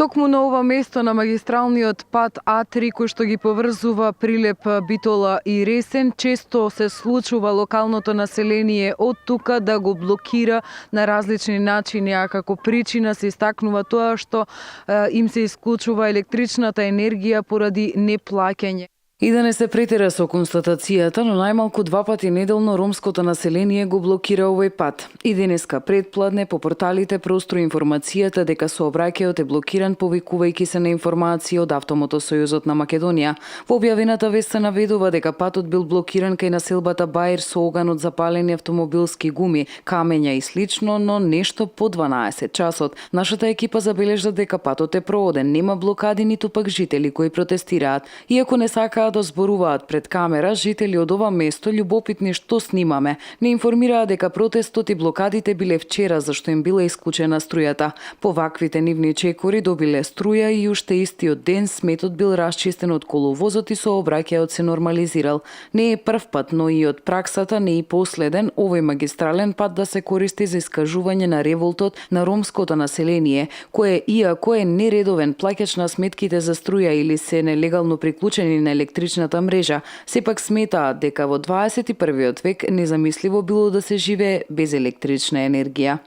Токму на ова место на магистралниот пат А3 кој што ги поврзува Прилеп, Битола и Ресен, често се случува локалното население од тука да го блокира на различни начини, а како причина се истакнува тоа што им се исклучува електричната енергија поради неплаќање. И да не се претера со констатацијата, но најмалку 2 пати неделно ромското население го блокира овој пат. И денеска предпладне по порталите простру информацијата дека сообраќајот е блокиран повикувајќи се на информации од Автомотосојузот на Македонија. Во објавената вест се наведува дека патот бил блокиран кај населбата Баир со оган од запалени автомобилски гуми, камења и слично, но нешто по 12 часот. Нашата екипа забележа дека патот е прооден, нема блокади ниту пак жители кои протестираат. Иако не сакаат да зборуваат пред камера, жители од ова место, љубопитни што снимаме, не информираа дека протестот и блокадите биле вчера зашто им била исклучена струјата. По ваквите нивни чекори добиле струја и уште истиот ден сметот бил расчистен од коловозот и сообраќајот се нормализирал. Не е прв пат, но и од праксата не и последен овој магистрален пат да се користи за искажување на револтот на ромското население, кое иако е нередовен плаќач на сметките за струја или се нелегално приклучени на електричната мрежа, сепак сметаат дека во 21. век незамисливо било да се живее без електрична енергија.